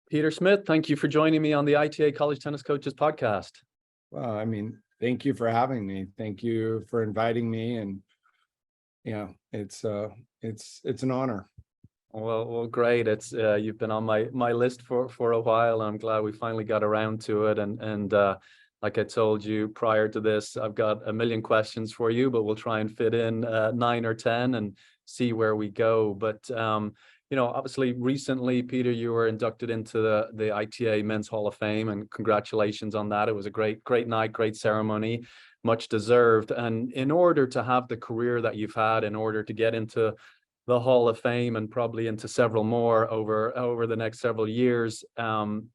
Peter Smith, thank you for joining me on the ITA College Tennis Coaches podcast. Well, I mean, thank you for having me. Thank you for inviting me. And yeah, it's an honor. Well, great. It's you've been on my list for a while, and I'm glad we finally got around to it. And like I told you prior to this, I've got a million questions for you, but we'll try and fit in 9 or 10 and see where we go. But obviously recently, Peter, you were inducted into the ITA Men's Hall of Fame, and congratulations on that. It was a great night, great ceremony, much deserved. And in order to have the career that you've had, in order to get into the Hall of Fame and probably into several more over the next several years,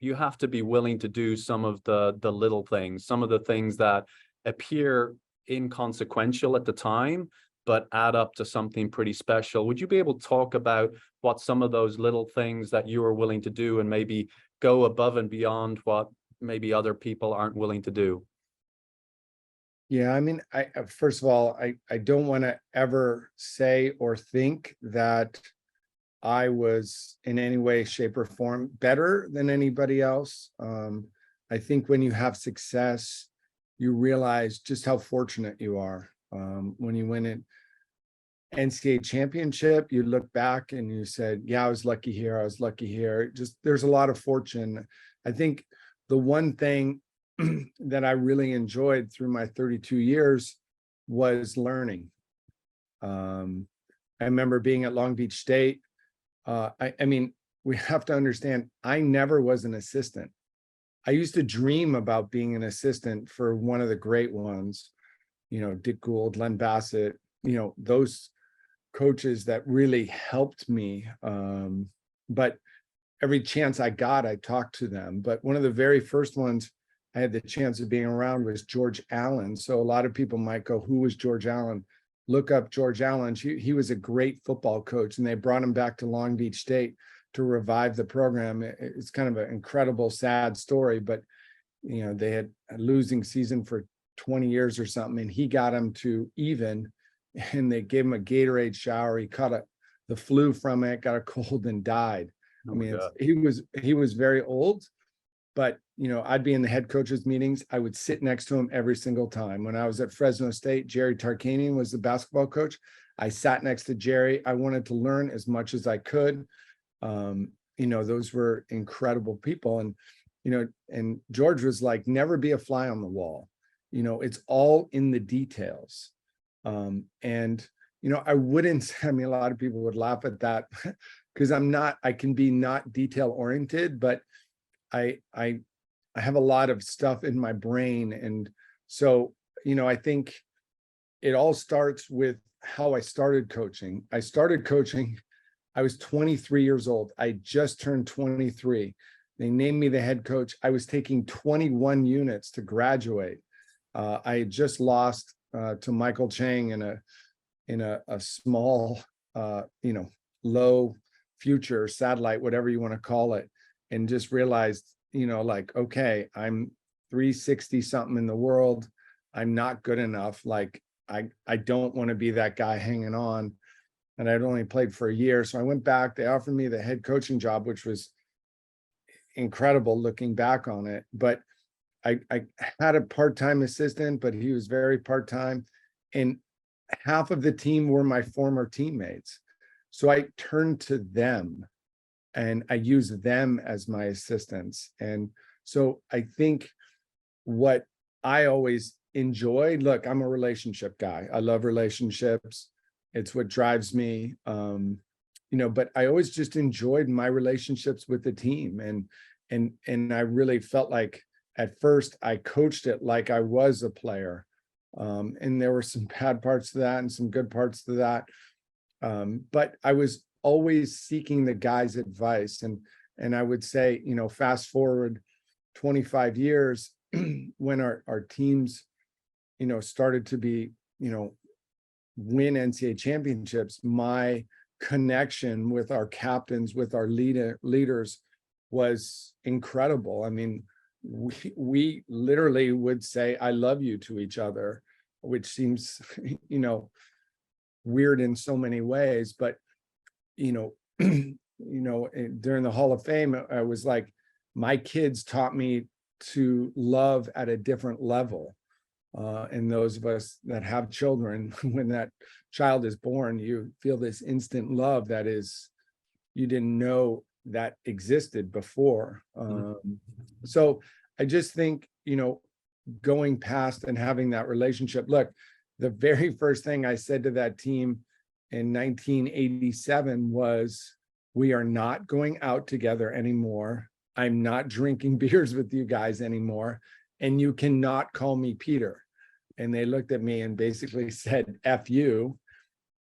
you have to be willing to do some of the little things, some of the things that appear inconsequential at the time, but add up to something pretty special. Would you be able to talk about what some of those little things that you are willing to do and maybe go above and beyond what maybe other people aren't willing to do? Yeah, I mean, I first of all, I don't want to ever say or think that I was in any way, shape, or form better than anybody else. I think when you have success, you realize just how fortunate you are. When you win an NCAA championship, you look back and you said, yeah, I was lucky here. I was lucky here. Just there's a lot of fortune. I think the one thing that I really enjoyed through my 32 years was learning. I remember being at Long Beach State. I mean, we have to understand, I never was an assistant. I used to dream about being an assistant for one of the great ones, Dick Gould, Len Bassett, those coaches that really helped me. But every chance I got, I talked to them. But one of the very first ones I had the chance of being around was George Allen. So a lot of people might go, who was George Allen? Look up George Allen. He was a great football coach, and they brought him back to Long Beach State to revive the program. It's kind of an incredible, sad story, but they had a losing season for 20 years or something, and he got him to even, and they gave him a Gatorade shower. He caught the flu from it, got a cold, and died. Oh I mean, God. he was very old. But, I'd be in the head coaches meetings. I would sit next to him every single time. When I was at Fresno State, Jerry Tarkanian was the basketball coach. I sat next to Jerry. I wanted to learn as much as I could. Those were incredible people. And George was like, never be a fly on the wall. It's all in the details. I wouldn't, I mean, a lot of people would laugh at that because I can be not detail oriented, but I have a lot of stuff in my brain. And so, I think it all starts with how I started coaching. I started coaching, I was 23 years old. I just turned 23. They named me the head coach. I was taking 21 units to graduate. I had just lost to Michael Chang in a small, low future satellite, whatever you want to call it. And just realized, okay, I'm 360 something in the world. I'm not good enough. Like, I don't want to be that guy hanging on. And I'd only played for a year. So I went back. They offered me the head coaching job, which was incredible looking back on it. But I had a part-time assistant, but he was very part-time. And half of the team were my former teammates. So I turned to them and I use them as my assistants. And so I think what I always enjoyed, look, I'm a relationship guy. I love relationships. It's what drives me. But I always just enjoyed my relationships with the team. And I really felt like at first I coached it like I was a player. And there were some bad parts to that and some good parts to that. But I was always seeking the guy's advice. And I would say, fast forward 25 years, when our teams, started to be, win NCAA championships, my connection with our captains, with our leaders was incredible. I mean, we literally would say, I love you to each other, which seems, weird in so many ways, but during the Hall of Fame, I was like, my kids taught me to love at a different level. And those of us that have children, when that child is born, you feel this instant love that is, you didn't know that existed before. So I just think, going past and having that relationship. Look, the very first thing I said to that team in 1987 was, we are not going out together anymore. I'm not drinking beers with you guys anymore. And you cannot call me Peter. And they looked at me and basically said, F you,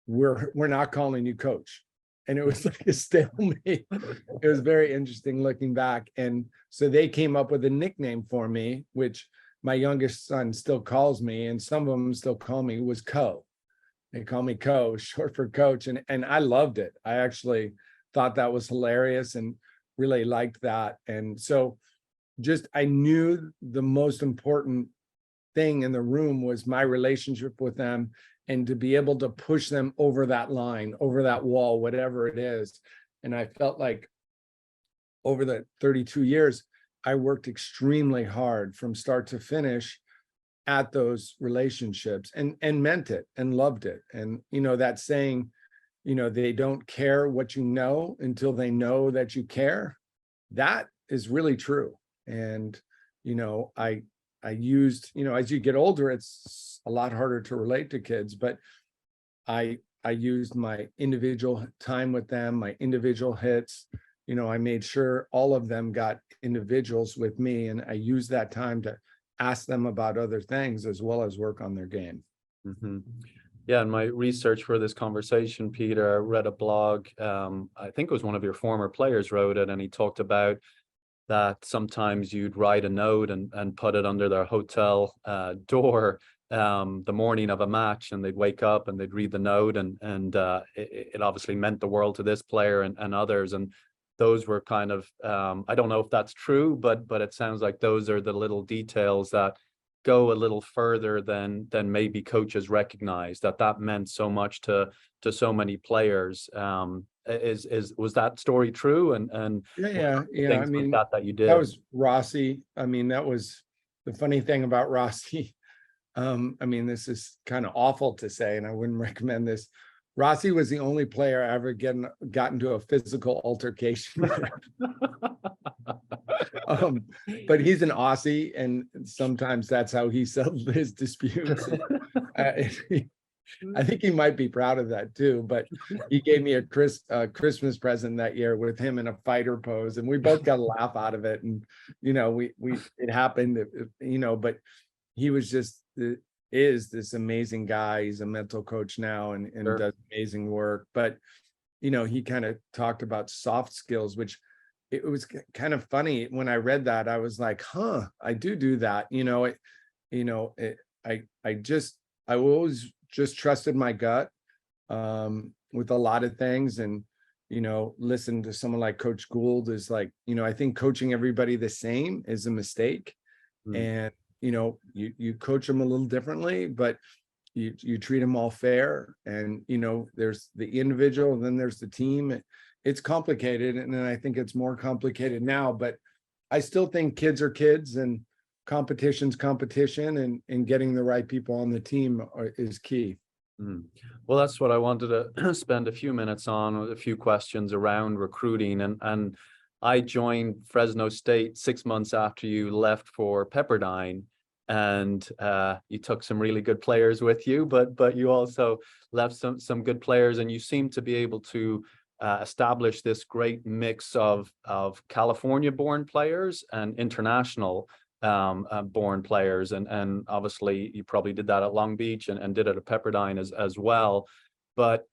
we're not calling you coach. And it was like a stalemate. It was very interesting looking back. And so they came up with a nickname for me, which my youngest son still calls me, and some of them still call me, was Co. They call me Co, short for coach. And I loved it. I actually thought that was hilarious and really liked that. And so just, I knew the most important thing in the room was my relationship with them, and to be able to push them over that line, over that wall, whatever it is. And I felt like over the 32 years, I worked extremely hard from start to finish at those relationships, and meant it and loved it. And, that saying, they don't care what you know until they know that you care. That is really true. And, I used, as you get older, it's a lot harder to relate to kids, but I used my individual time with them, my individual hits. I made sure all of them got individuals with me, and I used that time to ask them about other things as well as work on their game. Yeah, in my research for this conversation, Peter, I read a blog. I think it was one of your former players wrote it, and he talked about that sometimes you'd write a note and put it under their hotel door the morning of a match, and they'd wake up and they'd read the note, and it obviously meant the world to this player and others. And those were kind of, I don't know if that's true, but it sounds like those are the little details that go a little further than maybe coaches recognize, that meant so much to so many players. Was that story true? And Yeah. things I mean, like that you did? that was Rossi. I mean, that was the funny thing about Rossi. I mean, this is kind of awful to say, and I wouldn't recommend this. Rossi was the only player I ever got into a physical altercation with. But he's an Aussie, and sometimes that's how he settles his disputes. I think he might be proud of that too, but he gave me a Christmas present that year with him in a fighter pose, and we both got a laugh out of it. And, it happened, but he was just, is this amazing guy. He's a mental coach now, and Sure. does amazing work. But, he kind of talked about soft skills, which it was kind of funny when I read that. I was like, huh, I do that. I always just trusted my gut with a lot of things, and listen to someone like Coach Gould is like, I think coaching everybody the same is a mistake. And you coach them a little differently, but you treat them all fair. And there's the individual, and then there's the team. It's complicated, and then I think it's more complicated now, but I still think kids are kids, and competition's competition, and getting the right people on the team is key. Well, that's what I wanted to spend a few minutes on, with a few questions around recruiting. And I joined Fresno State 6 months after you left for Pepperdine, and you took some really good players with you, but you also left some good players, and you seem to be able to establish this great mix of California-born players and international born players, and obviously you probably did that at Long Beach and did it at Pepperdine as well. But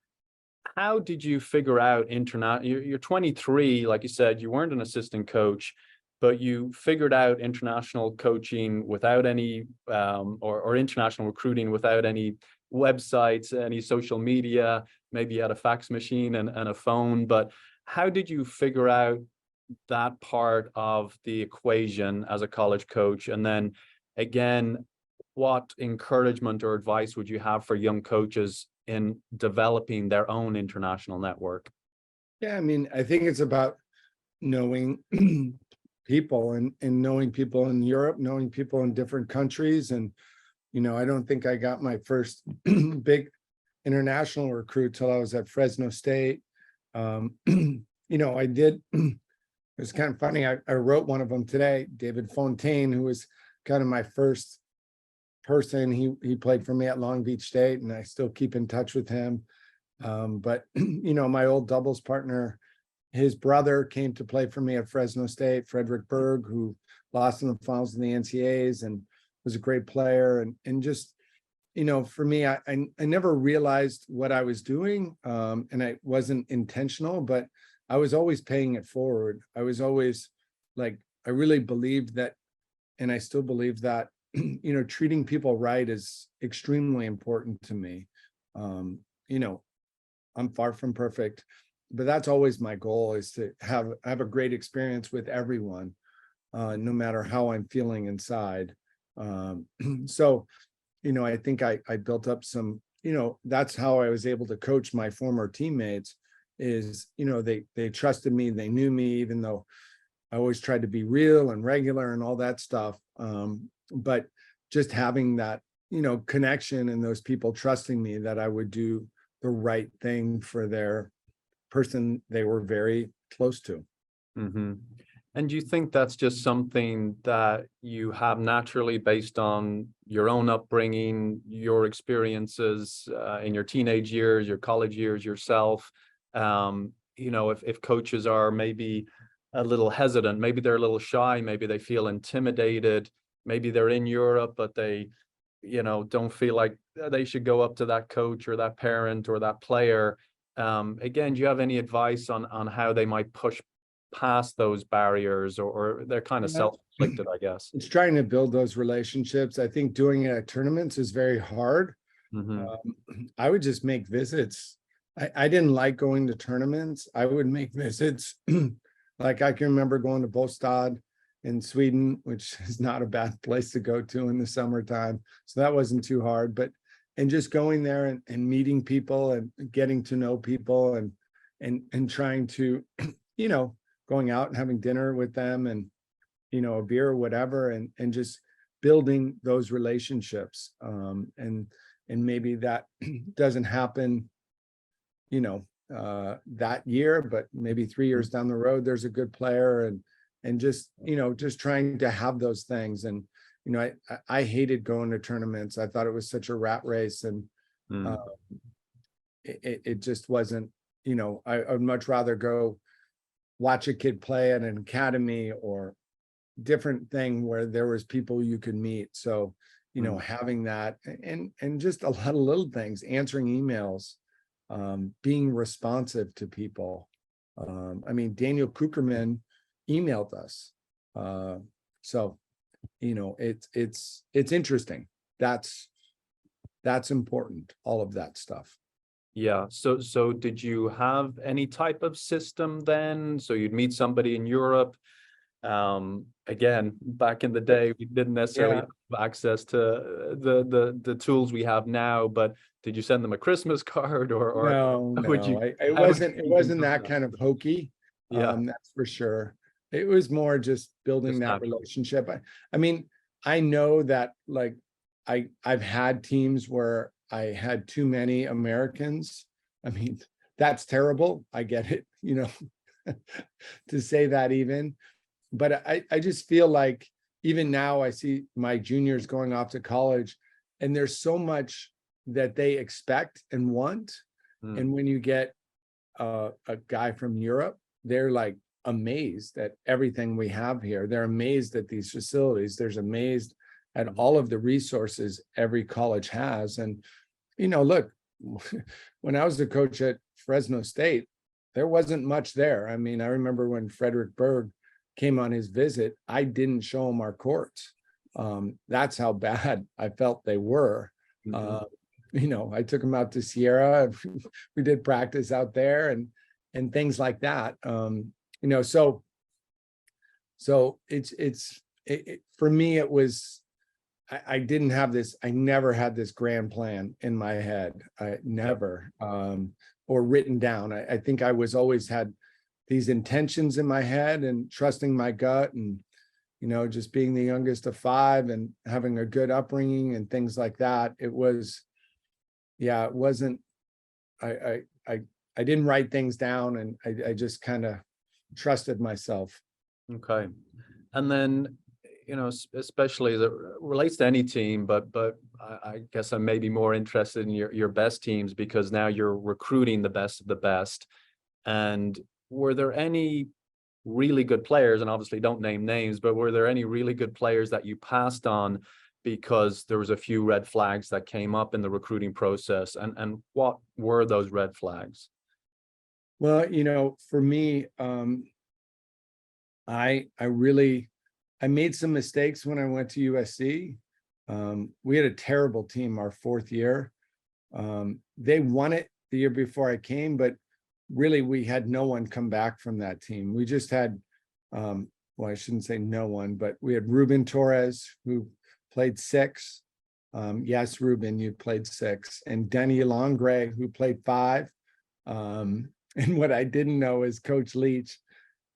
how did you figure out you're 23, like you said, you weren't an assistant coach, but you figured out international coaching without any or international recruiting without any websites, any social media. Maybe you had a fax machine and a phone, but how did you figure out that part of the equation as a college coach? And then again, what encouragement or advice would you have for young coaches in developing their own international network? Yeah, I mean, I think it's about knowing people and knowing people in Europe, knowing people in different countries. And, I don't think I got my first big international recruit till I was at Fresno State. I did, it was kind of funny. I wrote one of them today, David Fontaine, who was kind of my first person. He played for me at Long Beach State, and I still keep in touch with him. But my old doubles partner, his brother came to play for me at Fresno State, Frederick Berg, who lost in the finals in the NCAAs and was a great player. And just, for me, I never realized what I was doing, and I wasn't intentional, but I was always paying it forward. I was always like, I really believed that, and I still believe that, treating people right is extremely important to me. I'm far from perfect, but that's always my goal, is to have a great experience with everyone, no matter how I'm feeling inside. So, I think I built up some, that's how I was able to coach my former teammates is, they trusted me, they knew me, even though I always tried to be real and regular and all that stuff. But just having that, connection and those people trusting me that I would do the right thing for their person they were very close to. Mm-hmm. And do you think that's just something that you have naturally based on your own upbringing, your experiences in your teenage years, your college years yourself? If coaches are maybe a little hesitant, maybe they're a little shy, maybe they feel intimidated, maybe they're in Europe, but they, don't feel like they should go up to that coach or that parent or that player. Again, do you have any advice on how they might push past those barriers, or they're kind of self-inflicted, I guess? It's trying to build those relationships. I think doing it at tournaments is very hard. Mm-hmm. I would just make visits. I didn't like going to tournaments. I would make visits. Like I can remember going to Bostad in Sweden, which is not a bad place to go to in the summertime. So that wasn't too hard, and just going there and meeting people and getting to know people and trying to, going out and having dinner with them and, a beer or whatever, and just building those relationships. And maybe that doesn't happen, that year, but maybe 3 years down the road, there's a good player, and just, just trying to have those things. And, I hated going to tournaments. I thought it was such a rat race, and it just wasn't, I'd much rather go watch a kid play at an academy or different thing where there was people you could meet. So, having that, and just a lot of little things, answering emails, being responsive to people. Daniel Kucherman emailed us. So, it's interesting. That's important, all of that stuff. Yeah. So did you have any type of system then? So you'd meet somebody in Europe. Again, back in the day, we didn't necessarily have access to the tools we have now, but did you send them a Christmas card, or No, would you? it wasn't that kind of hokey. Yeah. That's for sure. It was more just building that relationship. I know that, like, I've had teams where I had too many Americans. That's terrible. I get it, to say that even. But I just feel like even now I see my juniors going off to college, and there's so much that they expect and want. And when you get a guy from Europe, they're like amazed at everything we have here. They're amazed at these facilities. They're amazed at all of the resources every college has. And, look, when I was the coach at Fresno State, there wasn't much there. I remember when Frederick Berg came on his visit, I didn't show him our courts. That's how bad I felt they were. I took him out to Sierra. We did practice out there and things like that. So it's for me, it was, I didn't have this, I never had this grand plan in my head. I never, or written down. I think I was always had these intentions in my head and trusting my gut and, just being the youngest of five and having a good upbringing and things like that. It was, yeah, it wasn't, I didn't write things down, and I just kind of trusted myself. Okay. And then, especially as it relates to any team, but I guess I'm maybe more interested in your best teams, because now you're recruiting the best of the best. And were there any really good players, and obviously don't name names, but were there any really good players that you passed on because there was a few red flags that came up in the recruiting process? And what were those red flags? Well, for me, I made some mistakes when I went to USC. We had a terrible team our fourth year. They won it the year before I came, but really we had no one come back from that team. We just had, well, I shouldn't say no one, but we had Ruben Torres, who played 6. Yes, Ruben, you played 6. And Denny Longray, who played 5. And what I didn't know is Coach Leach,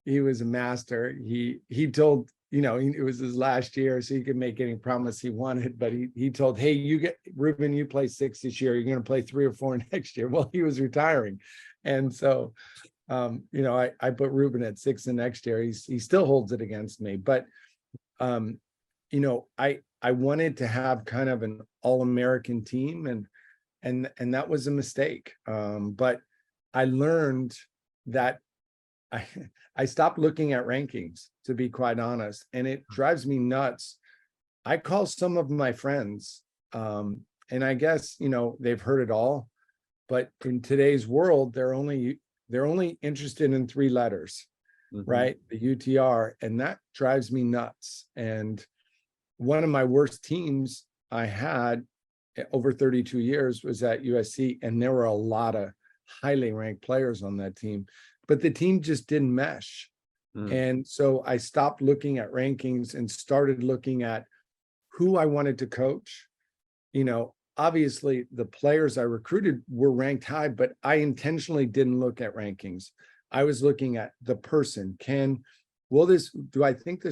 he was a master. He told, it was his last year, so he could make any promise he wanted, but he told, hey, Ruben, you play 6 this year, you're going to play 3 or 4 next year. Well, he was retiring. And so, I put Ruben at 6 the next year. He still holds it against me, but, I wanted to have kind of an all-American team, and that was a mistake. But I learned that I stopped looking at rankings, to be quite honest, and it drives me nuts. I call some of my friends, and I guess, they've heard it all, but in today's world, they're only interested in 3 letters, right? The UTR, and that drives me nuts. And one of my worst teams I had over 32 years was at USC, and there were a lot of highly ranked players on that team, but the team just didn't mesh. And so I stopped looking at rankings and started looking at who I wanted to coach. Obviously the players I recruited were ranked high, but I intentionally didn't look at rankings. I was looking at the person. Do I think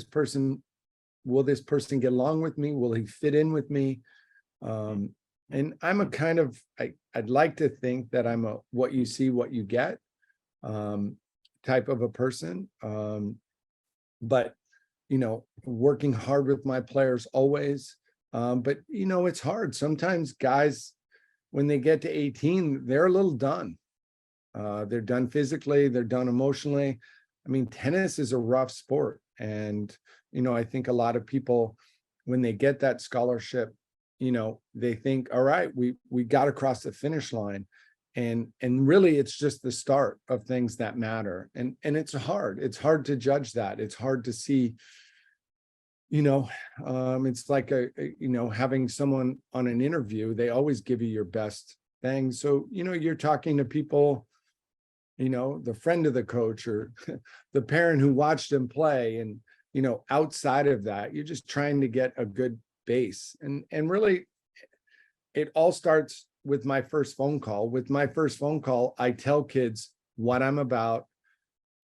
will this person get along with me? Will he fit in with me? And I'm a kind of, I'd like to think that I'm a what you see, what you get type of a person. But, working hard with my players always. But, it's hard. Sometimes guys, when they get to 18, they're a little done. They're done physically, they're done emotionally. I mean, tennis is a rough sport. And, I think a lot of people, when they get that scholarship, they think, all right, we got across the finish line. And really it's just the start of things that matter. And it's hard to judge that. It's hard to see, it's like having someone on an interview, they always give you your best thing. So, you're talking to people, the friend of the coach or the parent who watched him play. And, outside of that, you're just trying to get a good base. And really it all starts with my first phone call. With my first phone call, I tell kids what I'm about.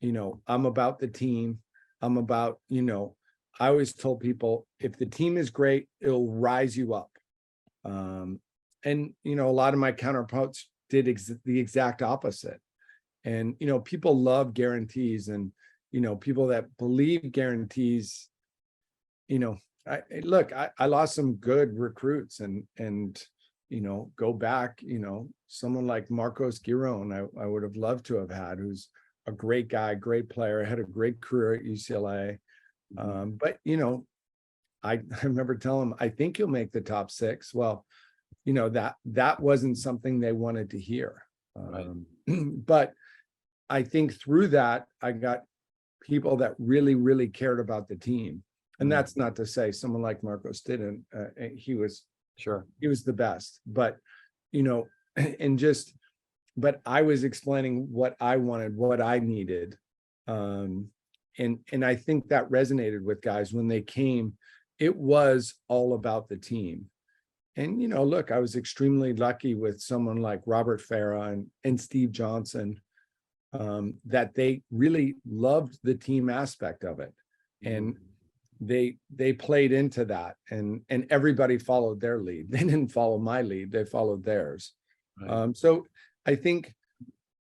I'm about the team. I'm about, I always told people, if the team is great, it'll rise you up. And, a lot of my counterparts did the exact opposite. And, people love guarantees, and, people that believe guarantees, I lost some good recruits, and go back, someone like Marcos Giron, I would have loved to have had, who's a great guy, great player, had a great career at UCLA. But, I remember telling him, I think you'll make the top 6. Well, that wasn't something they wanted to hear. Right. But I think through that, I got people that really, really cared about the team. And that's not to say someone like Marcos didn't. He was the best, but but I was explaining what I wanted, what I needed, and I think that resonated with guys when they came. It was all about the team. And look, I was extremely lucky with someone like Robert Farah and Steve Johnson. that they really loved the team aspect of it. And they played into that, and everybody followed their lead. They didn't follow my lead, they followed theirs. Right. So I think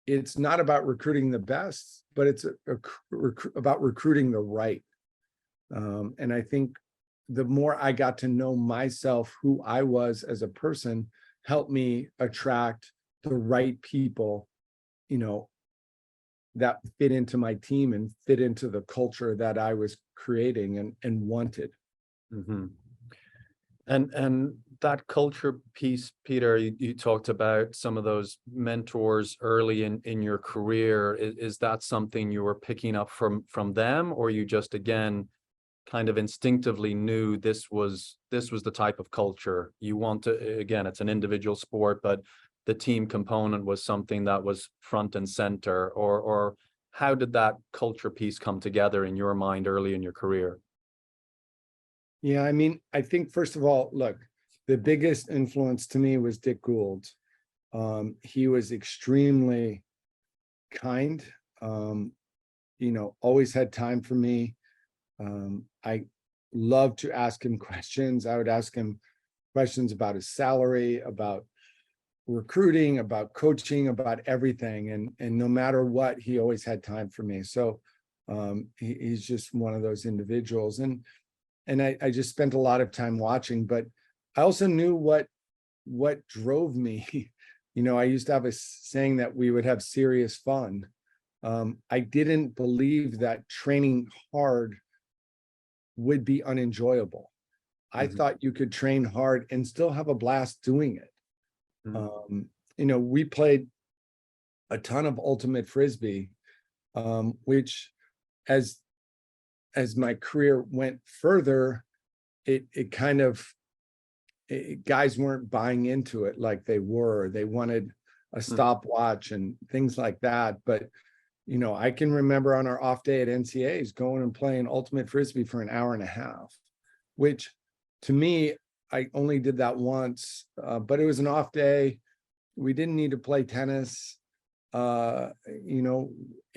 it's not about recruiting the best, but it's about recruiting the right. And I think the more I got to know myself, who I was as a person, helped me attract the right people, you know, that fit into my team and fit into the culture that I was creating and wanted. Mm-hmm. And that culture piece, Peter, you talked about some of those mentors early in your career. Is that something you were picking up from them, or you just again kind of instinctively knew this was the type of culture you want to? Again, it's an individual sport, but the team component was something that was front and center, or how did that culture piece come together in your mind early in your career? Yeah, I mean, I think first of all, look, the biggest influence to me was Dick Gould. He was extremely kind, always had time for me. I loved to ask him questions. I would ask him questions about his salary, about recruiting, about coaching, about everything. And no matter what, he always had time for me. So he's just one of those individuals. And I just spent a lot of time watching, but I also knew what drove me. I used to have a saying that we would have serious fun. I didn't believe that training hard would be unenjoyable. I Mhm. thought you could train hard and still have a blast doing it. Mhm. We played a ton of ultimate frisbee, which as my career went further, it kind of guys weren't buying into it like they were. They wanted a stopwatch and things like that. But I can remember on our off day at NCAs going and playing ultimate frisbee for an hour and a half, which to me, I only did that once, but it was an off day. We didn't need to play tennis. It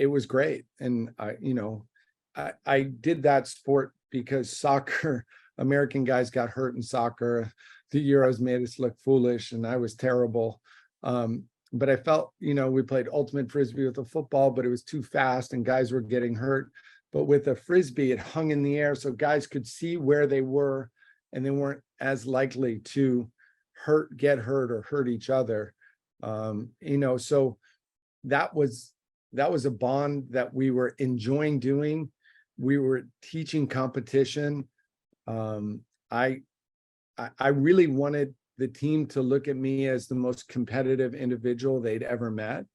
was great. And I did that sport because soccer, American guys got hurt in soccer. The Euros made us look foolish and I was terrible. But I felt, we played ultimate frisbee with a football, but it was too fast and guys were getting hurt. But with a frisbee, it hung in the air so guys could see where they were and they weren't as likely to get hurt or hurt each other. So that was a bond that we were enjoying doing. We were teaching competition. I really wanted the team to look at me as the most competitive individual they'd ever met.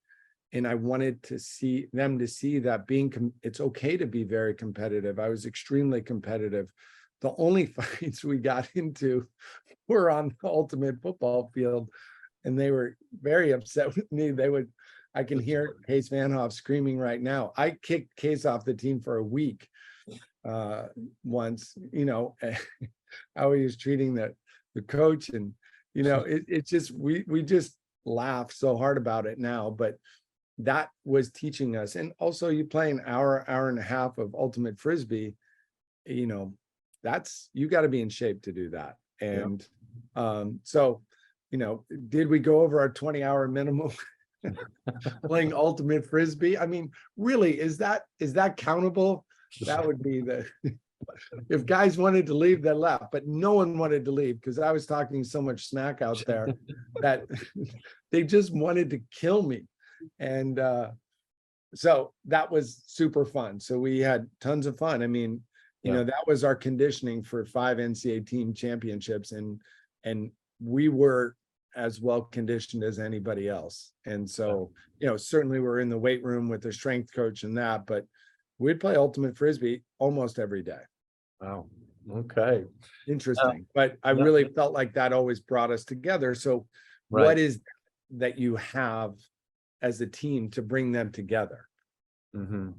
And I wanted to see that it's okay to be very competitive. I was extremely competitive. The only fights we got into were on the ultimate football field, and they were very upset with me. I can hear Case Van Hoff screaming right now. I kicked Case off the team for a week once, how he was treating the coach. And, it's just, we just laugh so hard about it now, but that was teaching us. And also you play an hour and a half of ultimate frisbee, you got to be in shape to do that. And so, did we go over our 20-hour minimum playing ultimate frisbee? I mean, really, is that countable? That would be if guys wanted to leave, they left, but no one wanted to leave because I was talking so much smack out there that they just wanted to kill me. And so that was super fun. So we had tons of fun. I mean, that was our conditioning for 5 NCAA team championships, and we were as well conditioned as anybody else. And so, certainly we're in the weight room with the strength coach and that, but we'd play ultimate frisbee almost every day. Wow. Okay. Interesting. But I Yeah. really felt like that always brought us together. So Right. what is that you have as a team to bring them together? Mm-hmm.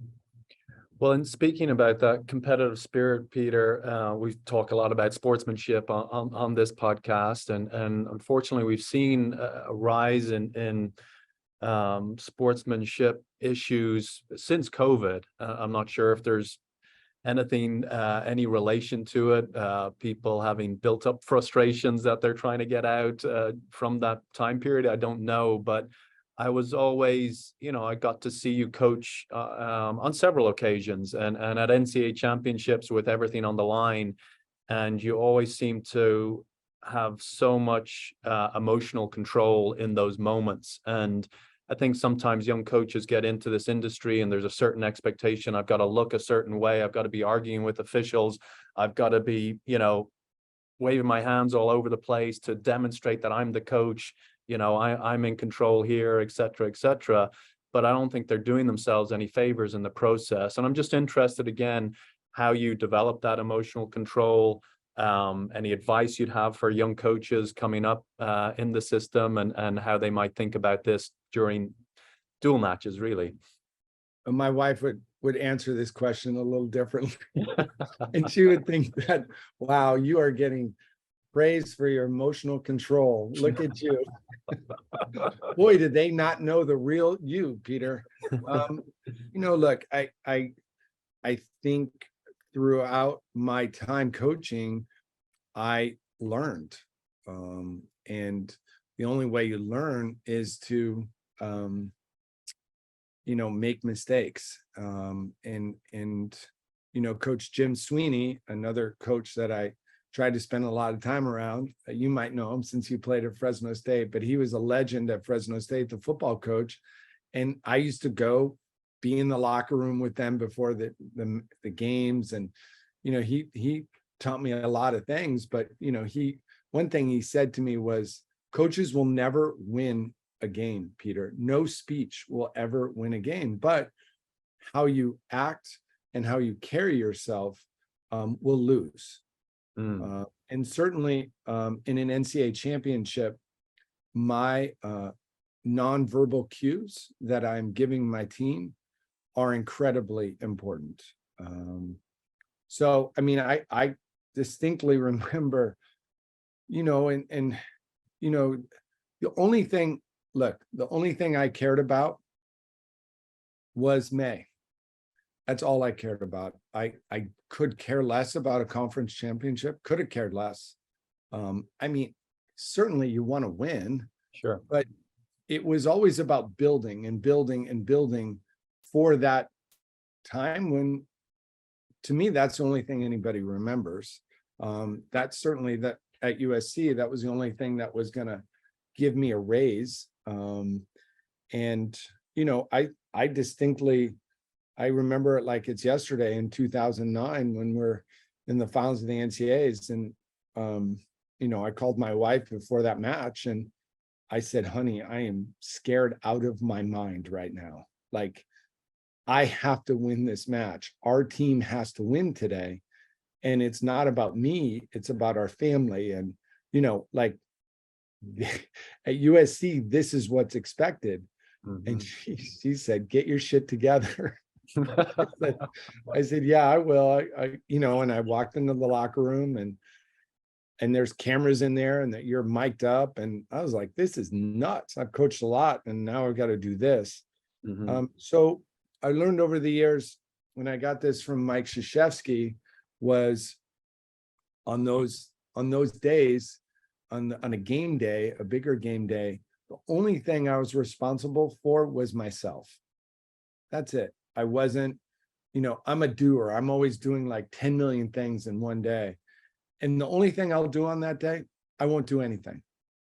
Well, and speaking about that competitive spirit, Peter, we talk a lot about sportsmanship on this podcast, and unfortunately, we've seen a rise in sportsmanship issues since COVID. I'm not sure if there's anything, any relation to it, people having built up frustrations that they're trying to get out from that time period. I don't know, but I was always, I got to see you coach on several occasions and at NCAA championships with everything on the line. And you always seem to have so much emotional control in those moments. And I think sometimes young coaches get into this industry and there's a certain expectation. I've got to look a certain way. I've got to be arguing with officials. I've got to be, waving my hands all over the place to demonstrate that I'm the coach. I'm in control here, et cetera, et cetera. But I don't think they're doing themselves any favors in the process. And I'm just interested, again, how you develop that emotional control, any advice you'd have for young coaches coming up in the system, and how they might think about this during dual matches, really. My wife would answer this question a little differently. And she would think that, wow, you are getting praise for your emotional control. Look at you. Boy, did they not know the real you, Peter. Look, I think throughout my time coaching, I learned. And the only way you learn is to make mistakes. Coach Jim Sweeney, another coach that I tried to spend a lot of time around, you might know him since you played at Fresno State, but he was a legend at Fresno State, the football coach. And I used to go be in the locker room with them before the games. And, he taught me a lot of things, but, one thing he said to me was, coaches will never win a game, Peter. No speech will ever win a game, but how you act and how you carry yourself will lose. And certainly in an NCAA championship, my nonverbal cues that I'm giving my team are incredibly important. I distinctly remember, the only thing I cared about was May. That's all I cared about. I could care less about a conference championship, could have cared less. Certainly you want to win. Sure. But it was always about building and building and building for that time when, to me, that's the only thing anybody remembers. That's certainly that at USC, that was the only thing that was going to give me a raise. I distinctly, I remember it like it's yesterday in 2009 when we're in the finals of the NCAAs. And, I called my wife before that match and I said, honey, I am scared out of my mind right now. Like, I have to win this match. Our team has to win today. And it's not about me, it's about our family. And, at USC, this is what's expected. Mm-hmm. And she said, get your shit together. I said, yeah, I will. And I walked into the locker room and there's cameras in there and that you're mic'd up. And I was like, this is nuts. I've coached a lot and now I've got to do this. Mm-hmm. So I learned over the years, when I got this from Mike Krzyzewski, was on those days, on a game day, a bigger game day, the only thing I was responsible for was myself. That's it. I wasn't, I'm a doer. I'm always doing like 10 million things in one day. And the only thing I'll do on that day, I won't do anything.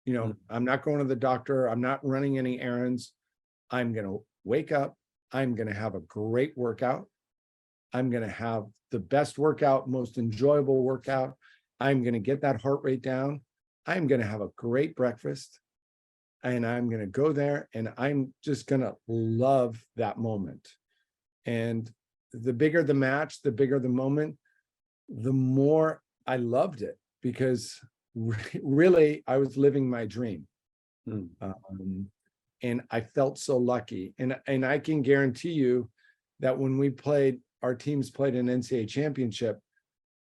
I'm not going to the doctor. I'm not running any errands. I'm going to wake up. I'm going to have a great workout. I'm going to have the best workout, most enjoyable workout. I'm going to get that heart rate down. I'm going to have a great breakfast. And I'm going to go there and I'm just going to love that moment. And the bigger the match, the bigger the moment, the more I loved it, because really I was living my dream. And I felt so lucky. And I can guarantee you that when our teams played an NCAA championship,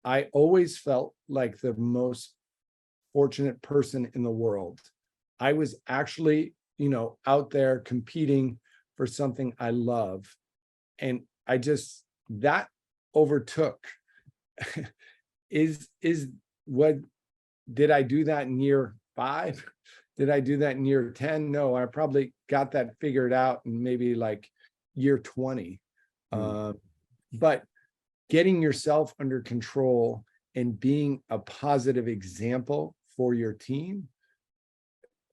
I always felt like the most fortunate person in the world. I was actually out there competing for something I love. And I just, that overtook is what, did I do that in year 5? Did I do that in year 10? No, I probably got that figured out in maybe like year 20. But getting yourself under control and being a positive example for your team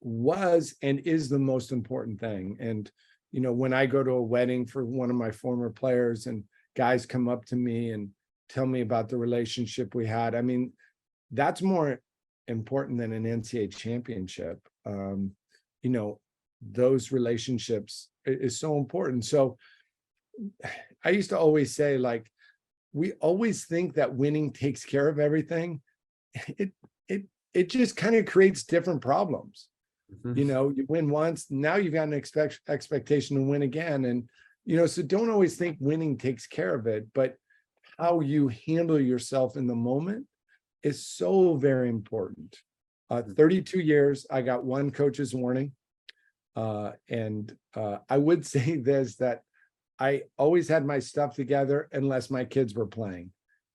was and is the most important thing. And, when I go to a wedding for one of my former players and guys come up to me and tell me about the relationship we had, I mean, that's more important than an NCAA championship. Those relationships is so important. So I used to always say, like, we always think that winning takes care of everything. It just kind of creates different problems. You win once, now you've got an expectation to win again. And, so don't always think winning takes care of it, but how you handle yourself in the moment is so very important. 32 years, I got one coach's warning. And I would say this, that I always had my stuff together unless my kids were playing.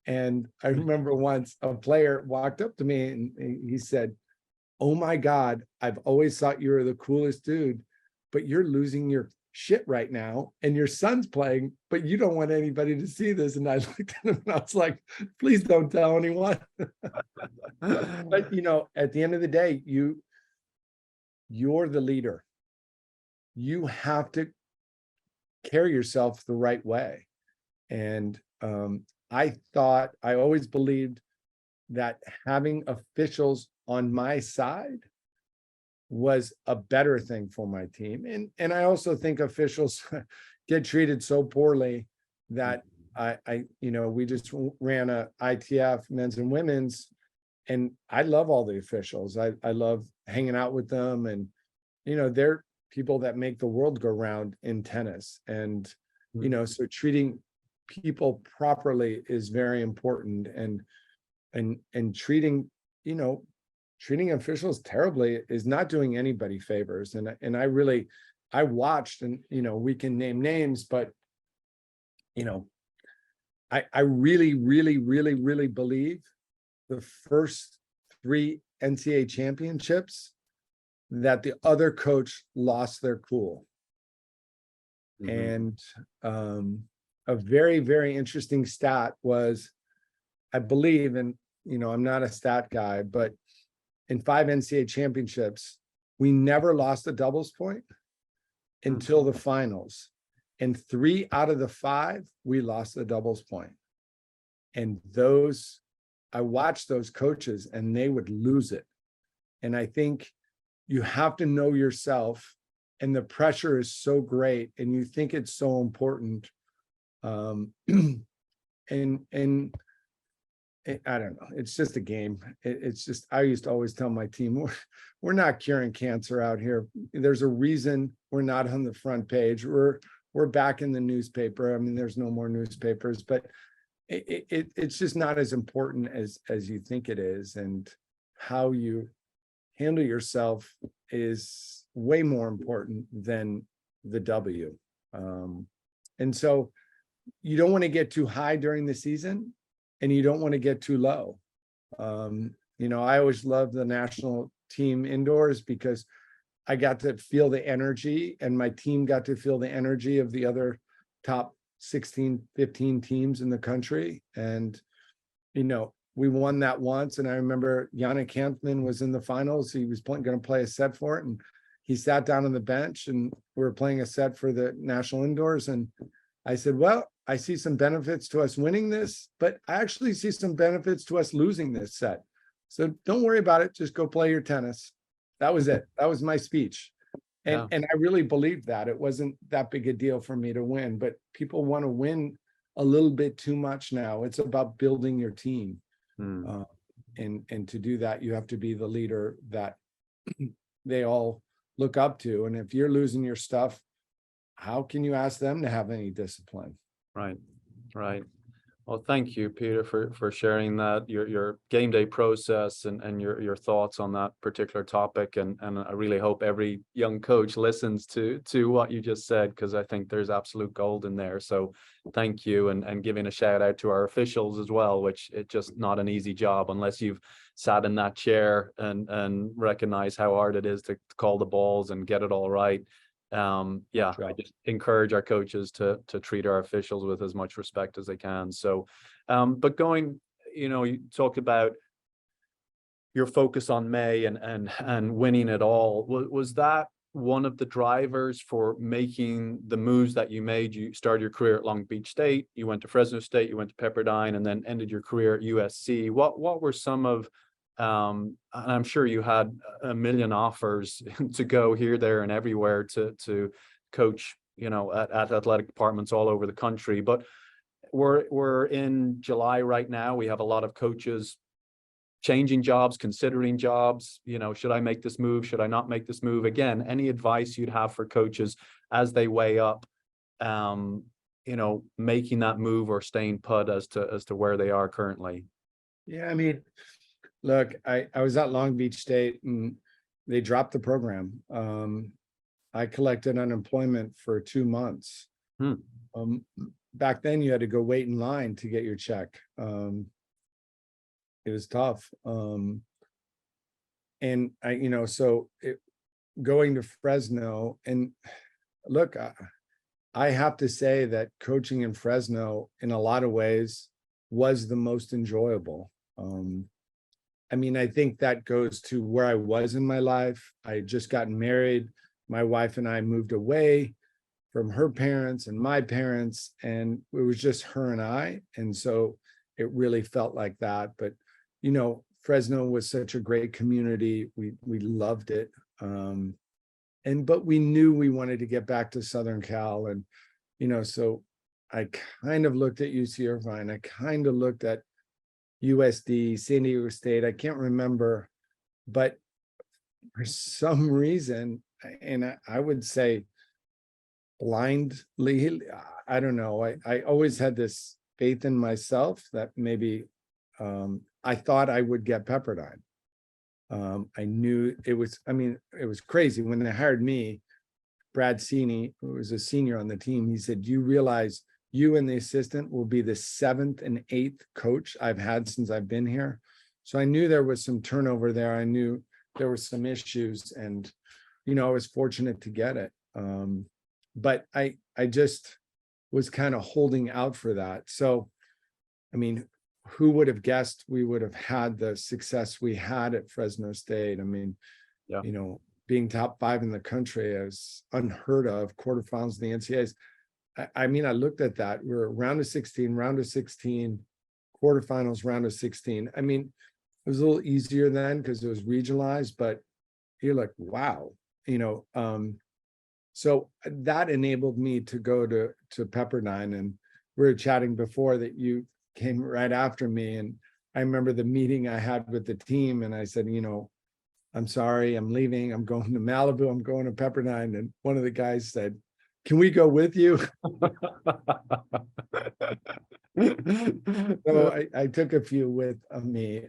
And I remember once a player walked up to me and he said, "Oh my God, I've always thought you were the coolest dude, but you're losing your shit right now and your son's playing, but you don't want anybody to see this." And I looked at him and I was like, "Please don't tell anyone." But at the end of the day, you're the leader. You have to carry yourself the right way. And I always believed that having officials on my side was a better thing for my team. And I also think officials get treated so poorly that we just ran a ITF men's and women's, and I love all the officials. I love hanging out with them, and they're people that make the world go round in tennis. And so treating people properly is very important, and treating officials terribly is not doing anybody favors. And I watched, and we can name names, but I really, really, really, really believe the first 3 NCAA championships that the other coach lost their cool. And a very, very interesting stat was, I believe, and I'm not a stat guy, but in 5 NCAA championships, we never lost a doubles point until the finals. And 3 out of the 5, we lost the doubles point. And I watched those coaches and they would lose it. And I think you have to know yourself, and the pressure is so great, and you think it's so important. And I don't know, it's just a game. It's just, I used to always tell my team, we're not curing cancer out here. There's a reason we're not on the front page. We're back in the newspaper. I mean, there's no more newspapers, but it's just not as important as you think it is. And how you handle yourself is way more important than the W. And so you don't want to get too high during the season, and you don't want to get too low. I always loved the national team indoors because I got to feel the energy, and my team got to feel the energy of the other top 16, 15 teams in the country. And, we won that once. And I remember Yannick Hanfman was in the finals. He was going to play a set for it. And he sat down on the bench, and we were playing a set for the national indoors. And I said, well, I see some benefits to us winning this, but I actually see some benefits to us losing this set. So don't worry about it. Just go play your tennis. That was it. That was my speech. And I really believed that. It wasn't that big a deal for me to win, but people want to win a little bit too much now. It's about building your team. And to do that, you have to be the leader that they all look up to. And if you're losing your stuff, how can you ask them to have any discipline? Right. Well, thank you, Peter, for sharing that, your game day process and your thoughts on that particular topic. And I really hope every young coach listens to what you just said, because I think there's absolute gold in there. So thank you, and giving a shout out to our officials as well, which it's just not an easy job unless you've sat in that chair and recognize how hard it is to call the balls and get it all right. Yeah, I just encourage our coaches to treat our officials with as much respect as they can. So but going, you talked about your focus on May and winning it all. Was that one of the drivers for making the moves that you made? You started your career at Long Beach State, you went to Fresno State, you went to Pepperdine, and then ended your career at USC. What were some of, and I'm sure you had a million offers to go here, there, and everywhere to coach, at athletic departments all over the country. But we're in July right now. We have a lot of coaches changing jobs, considering jobs. Should I make this move? Should I not make this move? Again, any advice you'd have for coaches as they weigh up, making that move or staying put as to where they are currently? Yeah, I mean, look, I was at Long Beach State and they dropped the program. I collected unemployment for 2 months. Back then you had to go wait in line to get your check. It was tough. And going to Fresno, and look, I have to say that coaching in Fresno in a lot of ways was the most enjoyable. I think that goes to where I was in my life. I had just gotten married. My wife and I moved away from her parents and my parents, and it was just her and I. And so it really felt like that. But, Fresno was such a great community. We loved it. But we knew we wanted to get back to Southern Cal. And, so I kind of looked at UC Irvine. I kind of looked at USD, San Diego State. I can't remember, but for some reason, and I would say blindly, I don't know. I always had this faith in myself that maybe I thought I would get Pepperdine. I knew it was crazy when they hired me. Brad Sini, who was a senior on the team, he said, "You realize you and the assistant will be the 7th and 8th coach I've had since I've been here." So I knew there was some turnover there. I knew there were some issues, and I was fortunate to get it. But I just was kind of holding out for that. So, who would have guessed we would have had the success we had at Fresno State? Yeah. Being top 5 in the country is unheard of. Quarterfinals of the NCAAs. I looked at that. We were round of 16, quarterfinals, round of 16. It was a little easier then because it was regionalized, but you're like, wow, so that enabled me to go to Pepperdine. And we were chatting before that you came right after me. And I remember the meeting I had with the team, and I said, I'm sorry, I'm leaving. I'm going to Malibu. I'm going to Pepperdine. And one of the guys said, "Can we go with you?" So I took a few with me.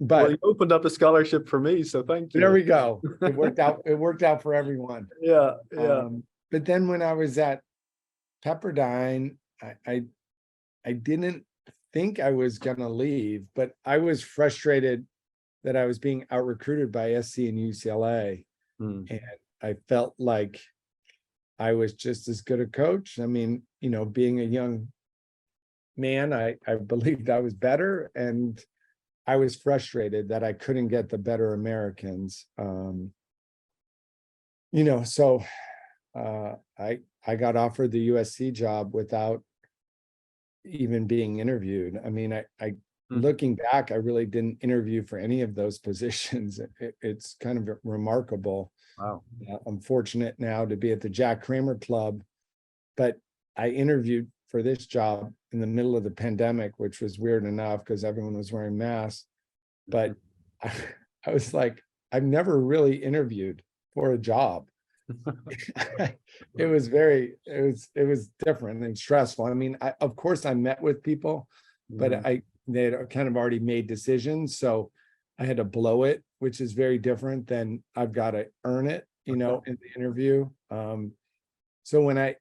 But you opened up a scholarship for me, so thank you. There we go. It worked out. It worked out for everyone. Yeah. But then when I was at Pepperdine, I didn't think I was gonna leave, but I was frustrated that I was being out recruited by SC and UCLA. And I felt like I was just as good a coach. Being a young man, I believed I was better, and I was frustrated that I couldn't get the better Americans. So I got offered the USC job without even being interviewed. Looking back, I really didn't interview for any of those positions. It's kind of remarkable. Wow. I'm fortunate now to be at the Jack Kramer Club, but I interviewed for this job in the middle of the pandemic, which was weird enough because everyone was wearing masks. But I was like, I've never really interviewed for a job. It was it was different and stressful. I mean, of course I met with people, but Mhm. they had kind of already made decisions. So I had to blow it, which is very different than I've got to earn it, you know, in the interview. So when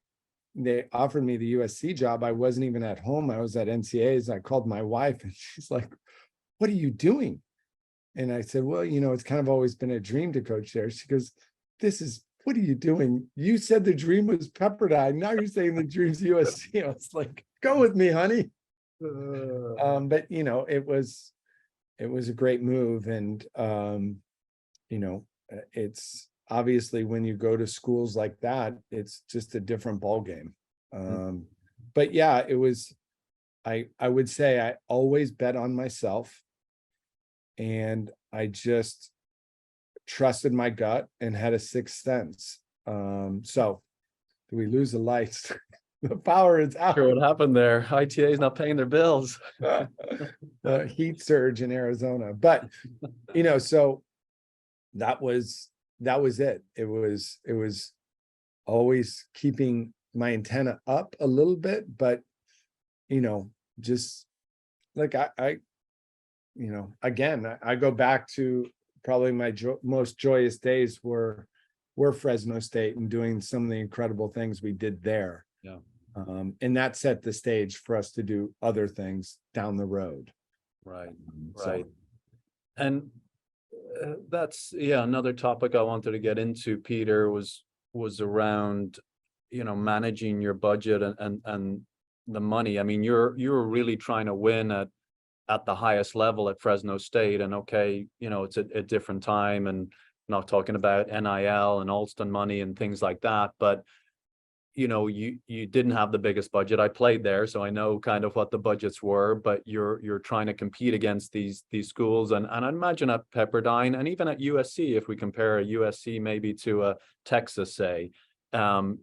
they offered me the USC job, I wasn't even at home. I was at NCA's. I called my wife and she's like, "What are you doing?" And I said, "Well, you know, it's kind of always been a dream to coach there." She goes, what are you doing? You said the dream was Pepperdine. Now you're saying the dream's USC. I was like, go with me, honey. But you know, it was a great move. And you know, it's obviously when you go to schools like that, it's just a different ball game. But yeah, it was, I would say I always bet on myself, and I just trusted my gut and had a sixth sense. So do we lose the lights? The power is out. Sure, what happened there? ITA is not paying their bills. The heat surge in Arizona. But you know, so that was it. It was always keeping my antenna up a little bit, but you know, just like you know, again, I go back to probably my most joyous days were Fresno State and doing some of the incredible things we did there. Yeah. And that set the stage for us to do other things down the road. Right, So right. And that's, yeah, another topic I wanted to get into, Peter, was around, you know, managing your budget and the money. I mean, you're really trying to win at the highest level at Fresno State. And okay, you know, it's a different time, and not talking about NIL and Alston money and things like that. But you know, you didn't have the biggest budget. I played there, so I know kind of what the budgets were, but you're trying to compete against these schools. And I imagine at Pepperdine and even at USC, if we compare a USC maybe to a Texas, say,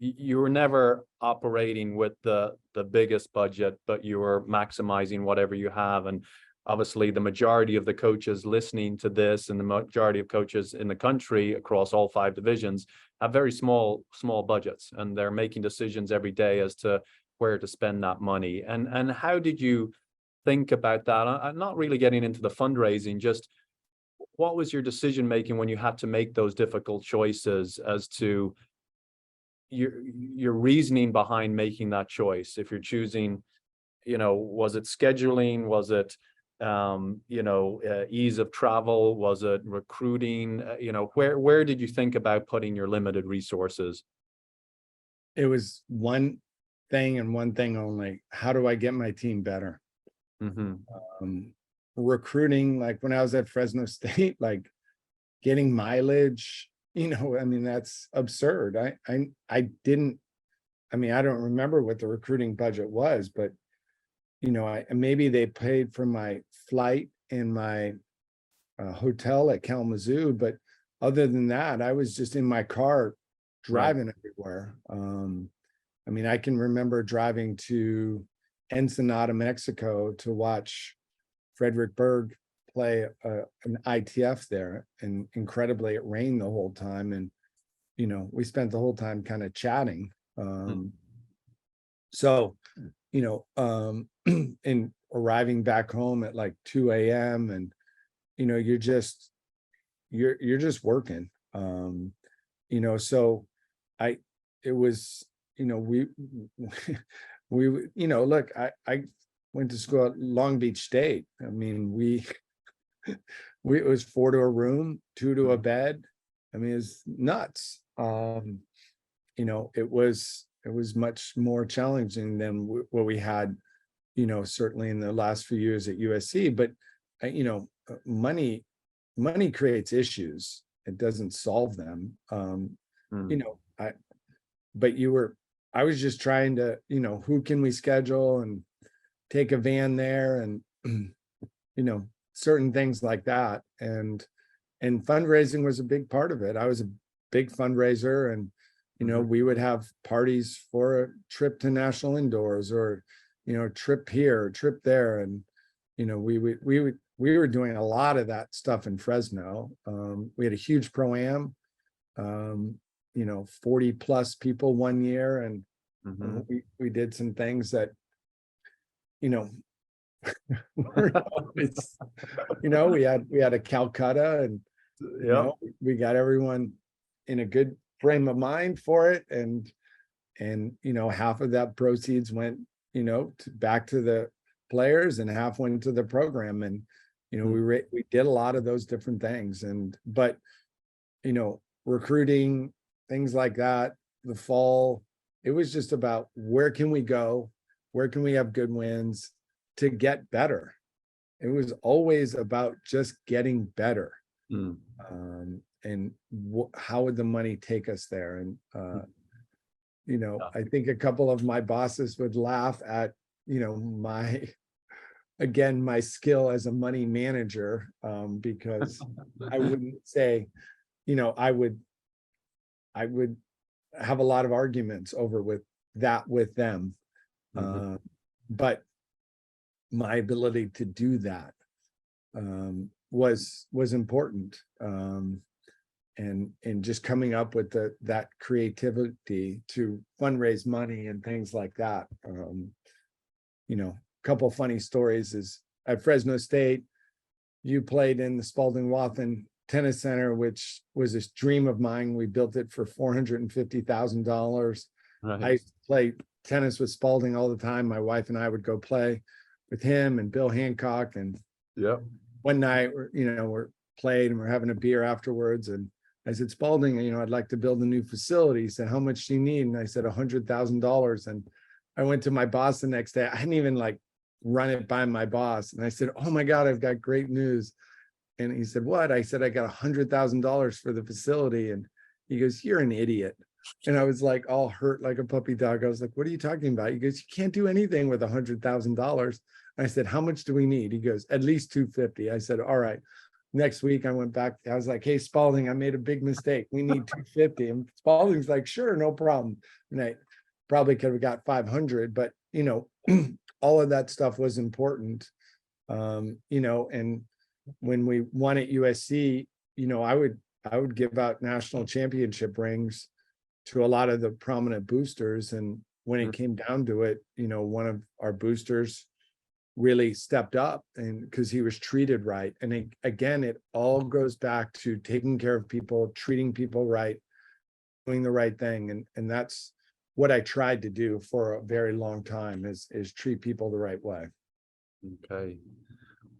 you were never operating with the biggest budget, but you were maximizing whatever you have. And obviously the majority of the coaches listening to this, and the majority of coaches in the country across all 5 divisions, have very small budgets, and they're making decisions every day as to where to spend that money. And how did you think about that? I'm not really getting into the fundraising, just what was your decision making when you had to make those difficult choices, as to your reasoning behind making that choice? If you're choosing, you know, was it scheduling? Was it you know, ease of travel? Was it recruiting? You know, where did you think about putting your limited resources? it was one thing and one thing only. How do I get my team better? Hmm. Um, Recruiting, like when I was at Fresno State, like getting mileage, you know, I mean, that's absurd. I didn't, I mean, I don't remember what the recruiting budget was, but you know, maybe they paid for my flight and my hotel at Kalamazoo, but other than that, I was just in my car Right. driving everywhere. I mean, I can remember driving to Ensenada, Mexico to watch Frederick Berg play an ITF there, and incredibly it rained the whole time, and you know, we spent the whole time kind of chatting. Mm. So you know, and arriving back home at like 2 a.m. and you know, you're just working. You know, so I it was, you know, we you know, look, I went to school at Long Beach State. I mean, we it was 4 to a room, 2 to a Mhm. bed. I mean, it's nuts. You know, it was much more challenging than what we had, you know, certainly in the last few years at USC. But you know, money creates issues. It doesn't solve them. You Mm. know, but I was just trying to, you know, who can we schedule and take a van there, and you know, certain things like that. And fundraising was a big part of it. I was a big fundraiser, and you know, Mhm. we would have parties for a trip to national indoors, or you know, trip here, trip there. And you know, we were doing a lot of that stuff in Fresno. We had a huge pro-am. 40 plus people one year. And Mhm. we did some things that, you know, weren't always, we had a Calcutta, and, Yep. we got everyone in a good frame of mind for it. And half of that proceeds went, back to the players, and half went to the program. And, Mm. we did a lot of those different things. But, recruiting, things like that, the fall, it was just about where can we go? Where can we have good wins to get better? It was always about just getting better. Mm. And how would the money take us there? And, Yeah. I think a couple of my bosses would laugh at, my skill as a money manager, because I wouldn't say, I would have a lot of arguments over with them. Mhm. But my ability to do that, was important. And just coming up with that creativity to fundraise money and things like that. A couple funny stories is at Fresno State, you played in the Spalding Wathen Tennis Center, which was this dream of mine. We built it for $450,000. I Right. used to play tennis with Spalding all the time. My wife and I would go play with him and Bill Hancock. And Yep. one night, we're played and we're having a beer afterwards. And I said, Spalding, I'd like to build a new facility. He said, how much do you need? And I said, $100,000. And I went to my boss the next day. I hadn't even run it by my boss. And I said, oh my God, I've got great news. And he said, what? I said, I got $100,000 for the facility. And he goes, you're an idiot. And I was like, all hurt like a puppy dog. I was like, what are you talking about? He goes, you can't do anything with $100,000. I said, how much do we need? He goes, at least 250. I said, all right. Next week I went back. I was like, hey, Spalding, I made a big mistake. We need 250. And Spalding's like, sure, no problem. And I probably could have got 500, but all of that stuff was important. And when we won at USC, I would give out national championship rings to a lot of the prominent boosters. And when it Mm. came down to it, one of our boosters really stepped up, and because he was treated right. And again, it all goes back to taking care of people, treating people right, doing the right thing. And that's what I tried to do for a very long time, is treat people the right way. Okay.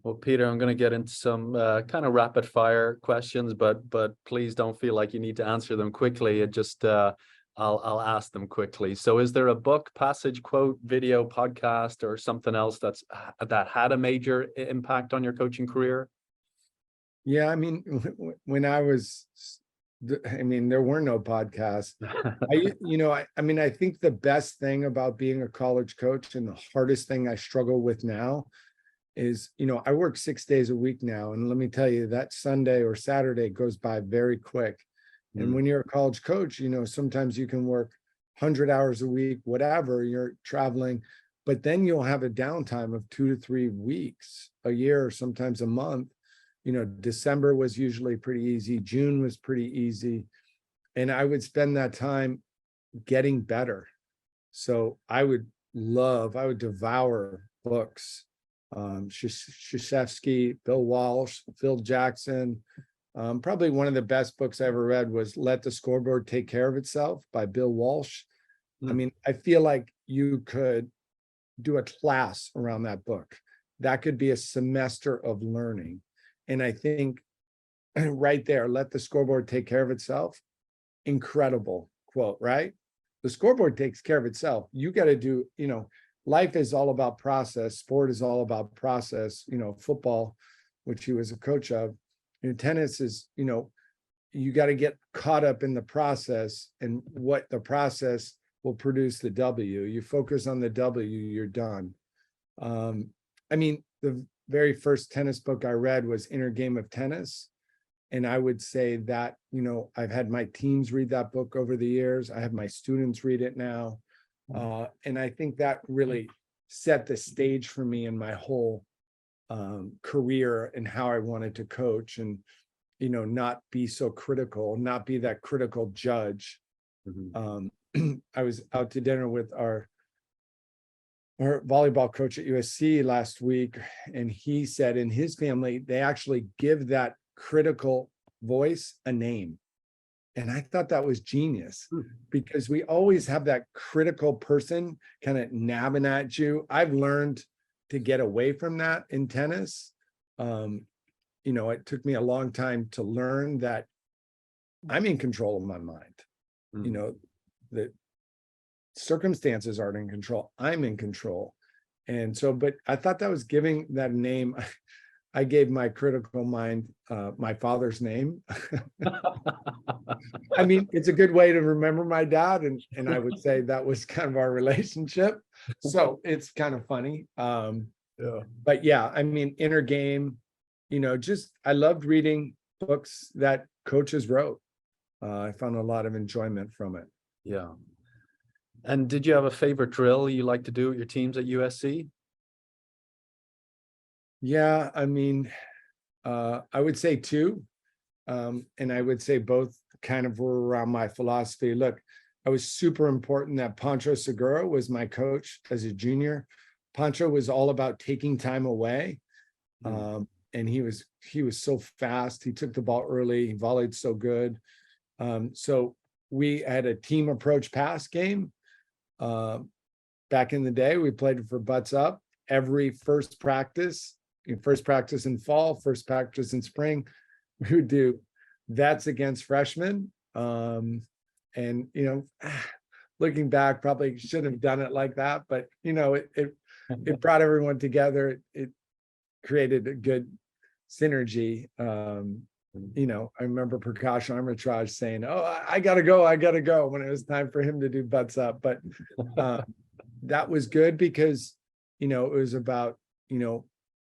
Well, Peter, I'm going to get into some kind of rapid fire questions, but please don't feel like you need to answer them quickly. It just I'll ask them quickly. So, is there a book, passage, quote, video, podcast, or something else that had a major impact on your coaching career? Yeah, I mean, when I was, there were no podcasts. I think the best thing about being a college coach, and the hardest thing I struggle with now, is, I work 6 days a week now. And let me tell you, that Sunday or Saturday goes by very quick. And Mm. when you're a college coach, sometimes you can work 100 hours a week, whatever, you're traveling, but then you'll have a downtime of 2 to 3 weeks a year, or sometimes a month. December was usually pretty easy. June was pretty easy. And I would spend that time getting better. So I would devour books. Krzyzewski, Bill Walsh, Phil Jackson. Probably one of the best books I ever read was Let the Scoreboard Take Care of Itself by Bill Walsh. Mm. I feel like you could do a class around that book. That could be a semester of learning. And I think right there, Let the Scoreboard Take Care of Itself. Incredible quote, right? The scoreboard takes care of itself. You got to do, life is all about process. Sport is all about process. Football, which he was a coach of, tennis is, you got to get caught up in the process, and what the process will produce the W. You focus on the W, you're done. The very first tennis book I read was Inner Game of Tennis. And I would say that, I've had my teams read that book over the years. I have my students read it now. And I think that really set the stage for me in my whole career, and how I wanted to coach, and, not be so critical, not be that critical judge. Mhm. I was out to dinner with our volleyball coach at USC last week, and he said in his family, they actually give that critical voice a name. And I thought that was genius Hmm. because we always have that critical person kind of nabbing at you. I've learned to get away from that in tennis. It took me a long time to learn that I'm in control of my mind. You Mm. know, the circumstances aren't in control. I'm in control. And so, but I thought that was giving that name. I gave my critical mind my father's name. I mean, it's a good way to remember my dad, and I would say that was kind of our relationship. So it's kind of funny. Yeah. But yeah, I mean, inner game, just I loved reading books that coaches wrote. I found a lot of enjoyment from it. Yeah. And did you have a favorite drill you like to do with your teams at USC? Yeah, I mean, I would say two. And I would say both kind of were around my philosophy. Look, I was super important that Pancho Segura was my coach as a junior. Pancho was all about taking time away. Mm. And he was so fast. He took the ball early. He volleyed so good. So we had a team approach pass game. Back in the day, we played it for butts up every first practice in fall, first practice in spring. We would do that's against freshmen. And looking back, probably should have done it like that, but it brought everyone together. It created a good synergy. I remember Prakash Armitage saying, "Oh, I gotta go," when it was time for him to do butts up. But that was good because it was about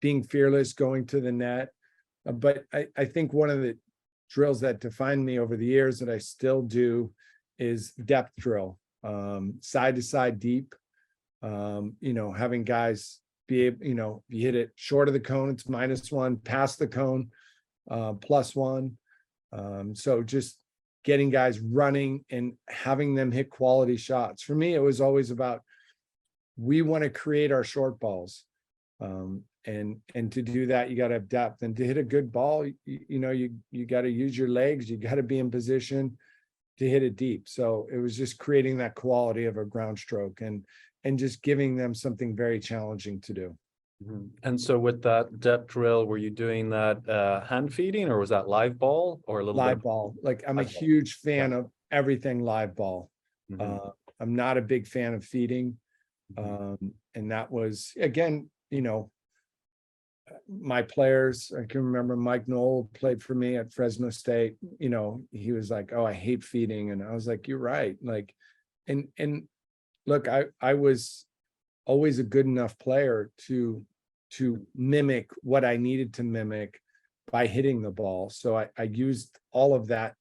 being fearless, going to the net. But I think one of the drills that defined me over the years that I still do is depth drill, side to side deep. Having guys be able, you hit it short of the cone, it's -1, past the cone, +1. So just getting guys running and having them hit quality shots. For me, it was always about we want to create our short balls. And to do that, you got to have depth. And to hit a good ball, you got to use your legs. You got to be in position to hit it deep. So it was just creating that quality of a ground stroke and just giving them something very challenging to do. Mhm. And so with that depth drill, were you doing that hand feeding or was that live ball or a little bit Live of ball. Like I'm a live ball? huge Yeah. fan of everything live ball. Mhm. I'm not a big fan of feeding. Mhm. And that was again, my players, I can remember Mike Knoll played for me at Fresno State. He was like, "Oh, I hate feeding," and I was like, "You're right." Like, and look, I was always a good enough player to mimic what I needed to mimic by hitting the ball. So I used all of that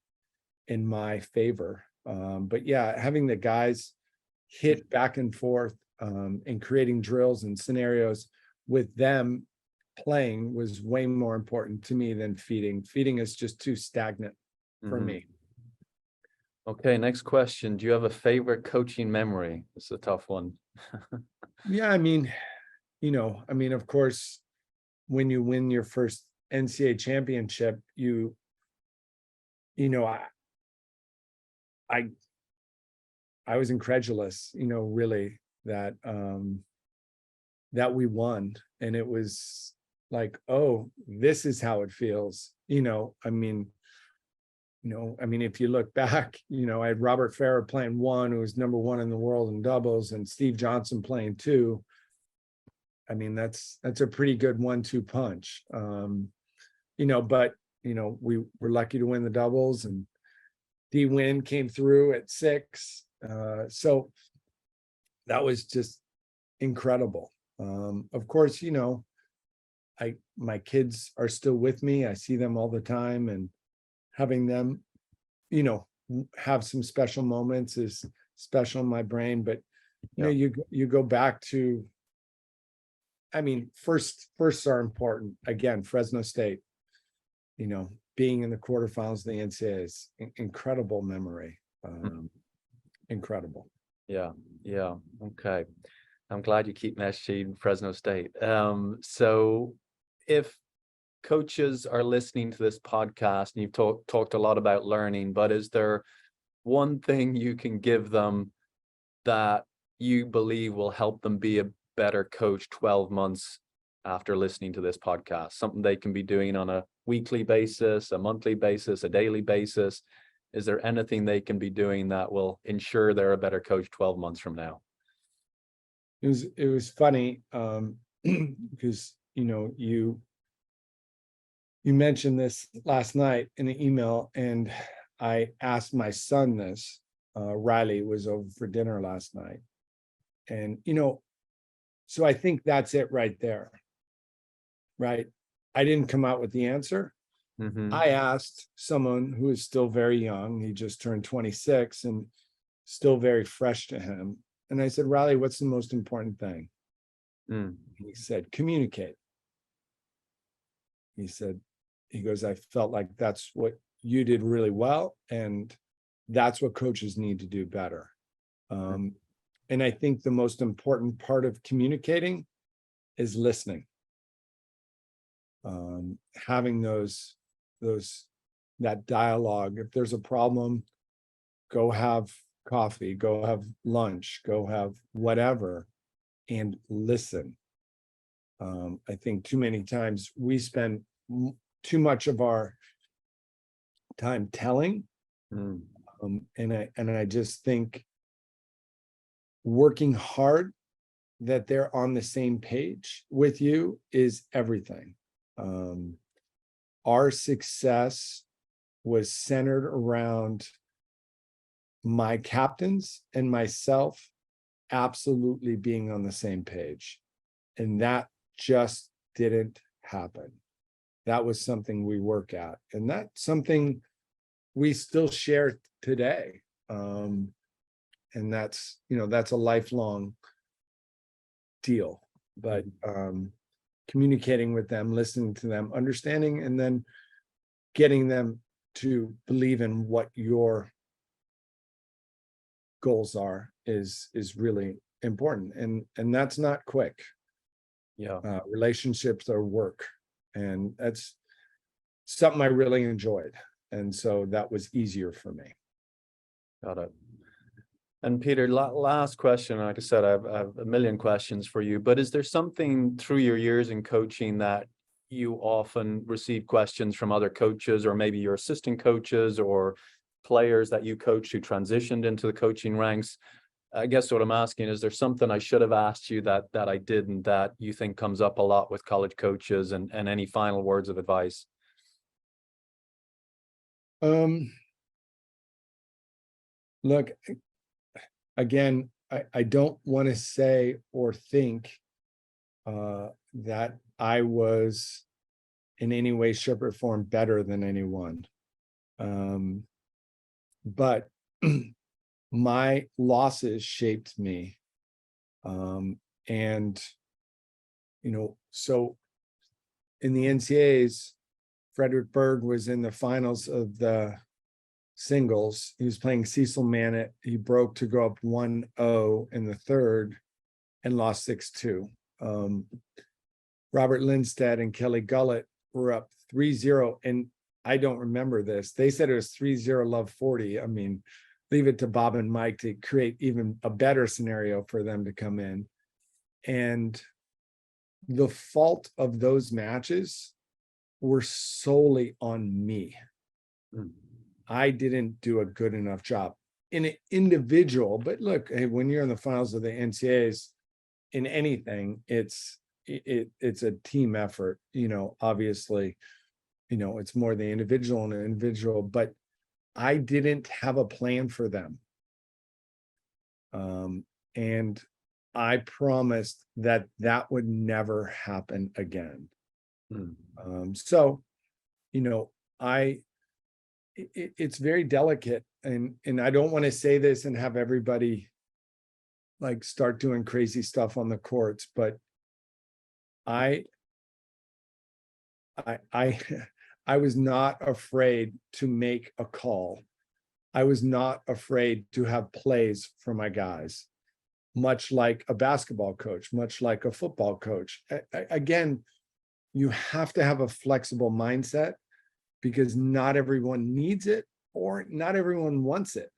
in my favor. But yeah, having the guys hit back and forth and creating drills and scenarios with them playing was way more important to me than feeding. Feeding is just too stagnant for Mhm. me. Okay, next question. Do you have a favorite coaching memory? It's a tough one. Yeah, of course, when you win your first NCAA championship, you know, I I was incredulous, really that we won. And it was like, oh, this is how it feels. If you look back, I had Robert Farah playing one, who was #1 in the world in doubles, and Steve Johnson playing two. I mean, that's a pretty good 1-2 punch. But we were lucky to win the doubles, and D Win came through at 6. So that was just incredible. Of course, my kids are still with me. I see them all the time, and having them, have some special moments is special in my brain. But Yeah. you go back to, I mean, firsts are important. Again, Fresno State, being in the quarterfinals of the NCAA is incredible memory. incredible. Yeah, yeah. Okay. I'm glad you keep messaging Fresno State. So if coaches are listening to this podcast and you've talked a lot about learning, but is there one thing you can give them that you believe will help them be a better coach 12 months after listening to this podcast? Something they can be doing on a weekly basis, a monthly basis, a daily basis? Is there anything they can be doing that will ensure they're a better coach 12 months from now? It was funny, because you mentioned this last night in an email, and I asked my son this. Riley was over for dinner last night, and so I think that's it right there. Right? I didn't come out with the answer. Mm-hmm. I asked someone who is still very young. He just turned 26 and still very fresh to him. And I said, Riley, what's the most important thing? He said, communicate. He goes, I felt like that's what you did really well. And that's what coaches need to do better. And I think the most important part of communicating is listening. Having that dialogue. If there's a problem, go have coffee, go have lunch, go have whatever, and listen. I think too many times we spend too much of our time telling, and I just think working hard that they're on the same page with you is everything. Our success was centered around my captains and myself absolutely being on the same page. And that just didn't happen. That was something we work at. And that's something we still share today. And that's a lifelong deal. But communicating with them, listening to them, understanding, and then getting them to believe in what your goals are is really important. And that's not quick. Yeah. Relationships are work, and that's something I really enjoyed. And so that was easier for me. Got it. And Peter, last question. Like I said, I have a million questions for you, but is there something through your years in coaching that you often receive questions from other coaches, or maybe your assistant coaches or players that you coach who transitioned into the coaching ranks? I guess what I'm asking, is there something I should have asked you that I didn't, that you think comes up a lot with college coaches, and any final words of advice? Look, again, I don't want to say or think that I was in any way, shape, or form better than anyone. But my losses shaped me. And, so in the NCAAs, Frederick Berg was in the finals of the singles. He was playing Cecil Mannett. He broke to go up 1-0 in the third and lost 6-2. Robert Lindstedt and Kelly Gullett were up 3-0. And I don't remember this. They said it was 3-0 love 40. I mean, leave it to Bob and Mike to create even a better scenario for them to come in. And the fault of those matches were solely on me. I didn't do a good enough job in an individual. But look, hey, when you're in the finals of the NCAAs in anything, it's a team effort. Obviously, it's more the individual and individual, but I didn't have a plan for them. And I promised that would never happen again. So, it's very delicate, and I don't want to say this and have everybody like start doing crazy stuff on the courts, but I was not afraid to make a call. I was not afraid to have plays for my guys, much like a basketball coach, much like a football coach. Again, you have to have a flexible mindset because not everyone needs it or not everyone wants it.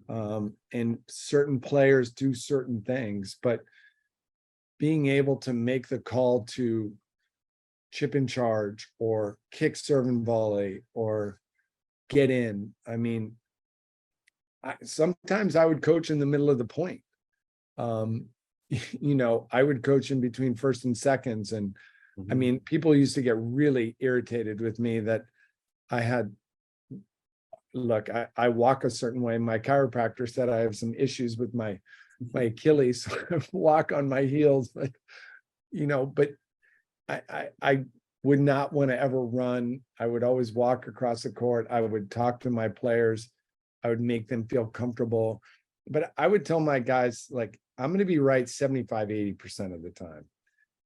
And certain players do certain things, but being able to make the call to chip in charge or kick, serve, and volley or get in. I mean, sometimes I would coach in the middle of the point. I would coach in between first and seconds. And I mean, people used to get really irritated with me that I had, look, I walk a certain way. My chiropractor said I have some issues with my Achilles, so I walk on my heels, but I would not want to ever run. I would always walk across the court. I would talk to my players. I would make them feel comfortable. But I would tell my guys, like, I'm going to be right 75, 80% of the time.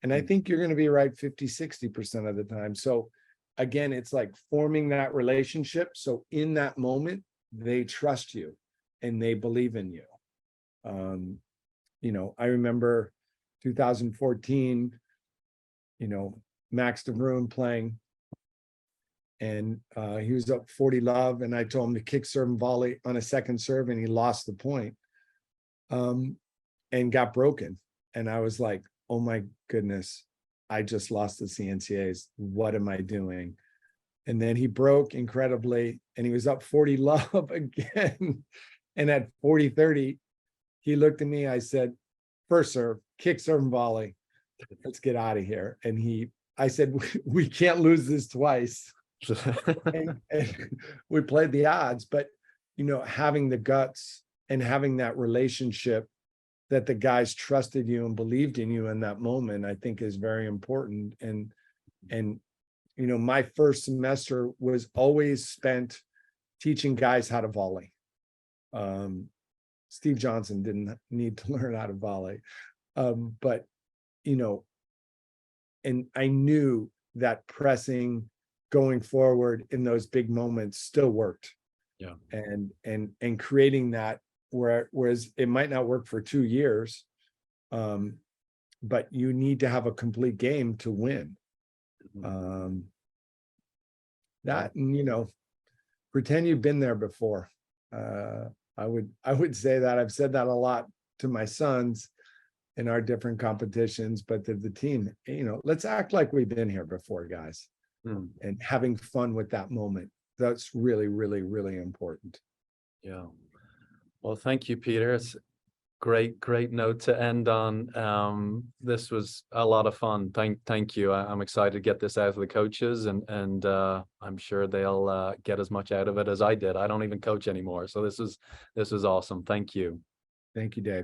And I think you're going to be right 50, 60% of the time. So again, it's like forming that relationship. So in that moment, they trust you and they believe in you. I remember 2014, Max DeVruin playing, and he was up 40 love, and I told him to kick, serve, and volley on a second serve, and he lost the point, and got broken. And I was like, oh my goodness, I just lost the CNCAs. What am I doing? And then he broke incredibly, and he was up 40 love again. And at 40-30, he looked at me. I said, first serve, kick, serve, and volley. Let's get out of here. And I said, we can't lose this twice. and we played the odds, but having the guts and having that relationship that the guys trusted you and believed in you in that moment, I think is very important. And my first semester was always spent teaching guys how to volley. Steve Johnson didn't need to learn how to volley, but and I knew that pressing, going forward in those big moments still worked. Yeah. And creating that, whereas it might not work for 2 years, but you need to have a complete game to win. Pretend you've been there before. I would say that. I've said that a lot to my sons in our different competitions, but to the team, let's act like we've been here before, guys. And having fun with that moment. That's really, really, really important. Yeah. Well, thank you, Peter. It's great note to end on. This was a lot of fun. Thank you. I'm excited to get this out of the coaches, and I'm sure they'll get as much out of it as I did. I don't even coach anymore, so this is awesome. Thank you. Thank you, Dave.